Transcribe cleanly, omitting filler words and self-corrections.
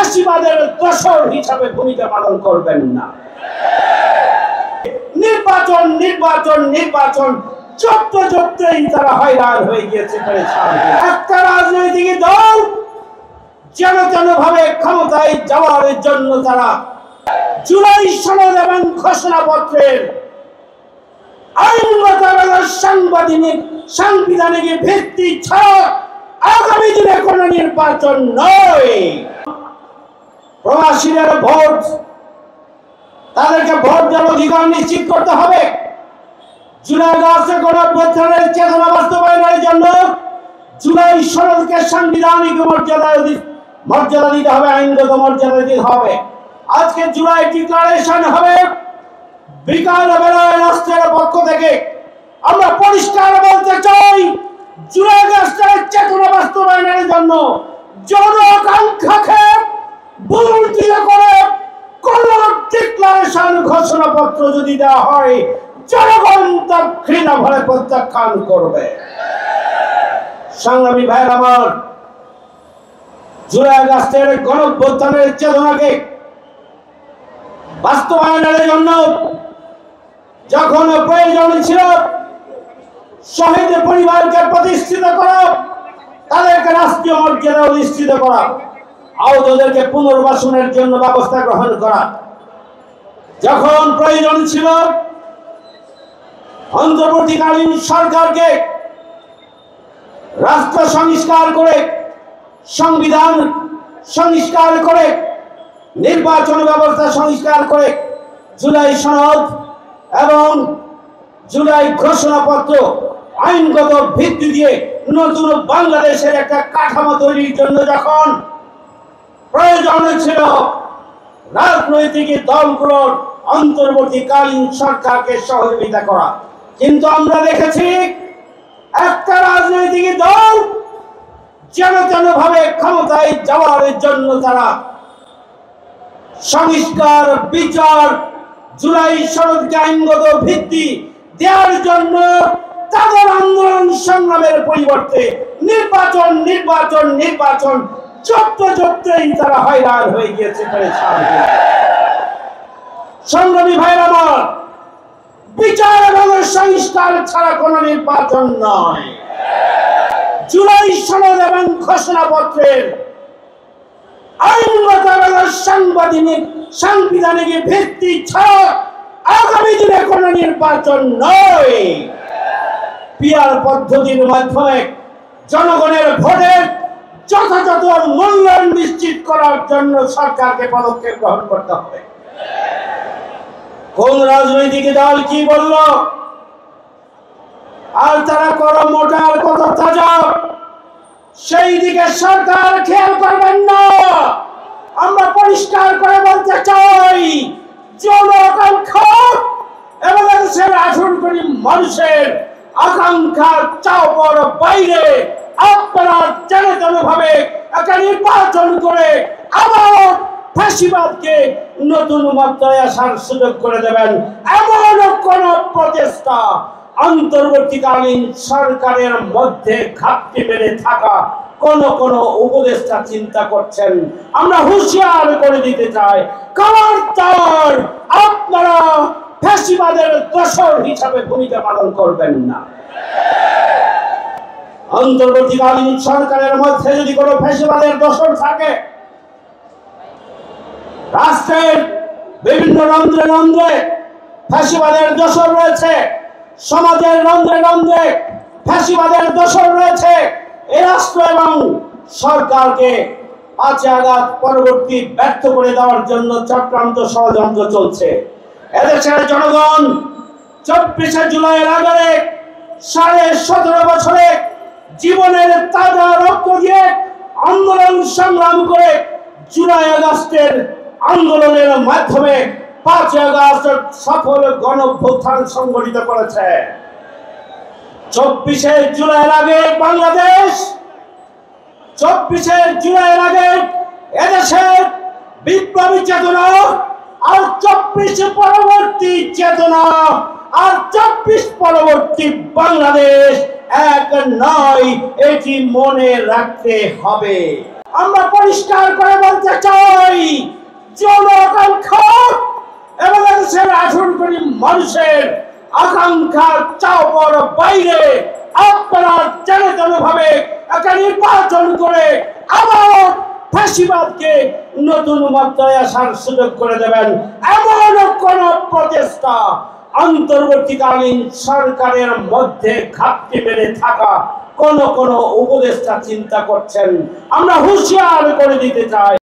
ফ্যাসিবাদের দোসর হিসাবে ভূমিকা পালন করবেন না। নির্বাচন নির্বাচন নির্বাচন চলতেই তারা হয়রান হয়ে গিয়েছে। একটা রাজনৈতিক দল যেন ভাবে ক্ষমতায় যাওয়ার জন্য তারা জুলাই সনদ এবং ঘোষণাপত্রের আইনগত এবং সাংবিধানিক ভিত্তি ছাড়া আগামী দিনে কোন নির্বাচন নয়। প্রবাসীদের ভোট, তাদেরকে ভোট দেওয়ার অধিকার নিশ্চিত করতে হবে। জুলাই আগস্টে গণঅভ্যুত্থানের চেতনা বাস্তবায়নের জন্য জুলাই সনদকে সাংবিধানিক মর্যাদা দিতে হবে, আইনগত মর্যাদা দিতে হবে। আজকে জুলাই ডিক্লারেশন হবে। বিকাল বেলায় রাষ্ট্রের পক্ষ থেকে আমরা পরিষ্কার বলতে চাই, জুলাই আগস্টের চেতনা বাস্তবায়নের জন্য জনআকাঙ্ক্ষাকে বঞ্চিত করে কোন ডিক্লারেশন ঘোষণাপত্র যদি দেওয়া হয়, জনগণ তা ঘৃণা ভরে প্রত্যাখ্যান করবে। সংগ্রামী ভাইয়ের আমার, জুলাই আগস্টের গণঅভ্যুত্থানের চেতনাকে বাস্তবায়নের জন্য যখন প্রয়োজন ছিল শহীদ পরিবারকে প্রতিষ্ঠিত করা, তাদেরকে রাষ্ট্রীয় মর্যাদা অধিষ্ঠিত করা, আহতদেরকে পুনর্বাসনের জন্য ব্যবস্থা গ্রহণ করা, যখন প্রয়োজন ছিল অন্তর্বর্তীকালীন সরকারকে রাষ্ট্র সংস্কার করে, সংবিধান সংস্কার করে, নির্বাচন ব্যবস্থা সংস্কার করে জুলাই সনদ এবং জুলাই ঘোষণাপত্র আইনগত ভিত্তি দিয়ে নতুন বাংলাদেশের একটা কাঠামো তৈরির জন্য যখন প্রয়োজন ছিল রাজনৈতিক দলগুলোর অন্তর্বর্তীকালীন সরকারকে সহযোগিতা করা, কিন্তু আমরা দেখেছি একটা রাজনৈতিক দল যেন ভাবে ক্ষমতায় যাওয়ার জন্য তারা সংস্কার, বিচার, জুলাই সনদকে আইনগত ভিত্তি দেওয়ার জন্য তাদের আন্দোলন সংগ্রামের পরিবর্তে নির্বাচন নির্বাচন নির্বাচন চলতেই তারা হয়রান হয়ে গিয়েছে। সংগ্রামী ভাইয়ের আমার, বিচার এবং সংস্কার ছাড়া কোন নির্বাচন নয়। জুলাই সনদ এবং ঘোষণাপত্রের আইনগত এবং সাংবিধানিক ভিত্তি ছাড়া আগামী দিনে কোন নির্বাচন নয়। পিআর পদ্ধতির মাধ্যমে জনগণের ভোটের যথাযথ মূল্যায়ন নিশ্চিত করার জন্য সরকারকে পদক্ষেপ গ্রহণ করতে হবে। কোন রাজনৈতিক দল কি বলল আর তারা কত মোটা আর কত তাজা, সেই দিকে সরকার খেয়াল করবেন না। আমরা পরিষ্কার করে বলতে চাই, জনআকাঙ্ক্ষা এবং দেশের 18 কোটি মানুষের আকাঙ্ক্ষার চাওয়ার বাইরে আপনারা যেন ভাবে একটা নির্বাচন করে আবার ফ্যাসিবাদকে নতুন মাত্রায় আসার সুযোগ করে দেবেন, এমন কোন প্রচেষ্টা অন্তর্বর্তীকালীন সরকারের মধ্যে ঘাটতি বেড়ে থাকা কোন উপদেষ্টা চিন্তা করছেন, আমরা হুঁশিয়ার করে দিতে চাই, খবরদার আপনারা ফ্যাসিবাদের দোসর হিসাবে ভূমিকা পালন করবেন না। অন্তর্বর্তীকালীন সরকারের মধ্যে যদি কোনো ফ্যাসিবাদের দোসর থাকে, রাষ্ট্রের বিভিন্ন রন্ধ্রে রন্ধ্রে ফ্যাসিবাদের দোসর রয়েছে, সমাজের রন্ধ্রে রন্ধ্রে ফ্যাসিবাদের দোসর রয়েছে, এই রাষ্ট্র এবং সরকারকে 5 আগস্ট পরবর্তী ব্যর্থ করে দেওয়ার জন্য চক্রান্ত ষড়যন্ত্র চলছে। এদেশের জনগণ 24শে জুলাইয়ের আগে 17.5 বছরে জীবনের তাজা রক্ত দিয়ে আন্দোলন সংগ্রাম করে জুলাই আগস্টের আন্দোলনের মাধ্যমে 5 আগস্ট সফল গণঅভ্যুত্থান সংগঠিত করেছে। 24শে জুলাইয়ের আগে বাংলাদেশ, 24শে জুলাইয়ের আগে এদেশের বিপ্লবী চেতনা আর 24 পরবর্তী চেতনা আর 24 পরবর্তী বাংলাদেশ এক নয়, এটি মনে রাখতে হবে। আমরা পরিষ্কার করে বলতে চাই, জনগণ খাক এবং দেশের 18 কোটি মানুষের আকাঙ্ক্ষা চাওয়ার বাইরে আপনারা জনগণভাবে একটা নির্বাচন করে আবার ফাঁসিবাদকে নতুন মাত্রায় আসার সুযোগ করে দেবেন, এমন কোন প্রচেষ্টা অন্তর্বর্তীকালীন সরকারের মধ্যে ঘাপটি মেরে থাকা কোন উপদেষ্টা চিন্তা করছেন, আমরা হুঁশিয়ার করে দিতে চাই।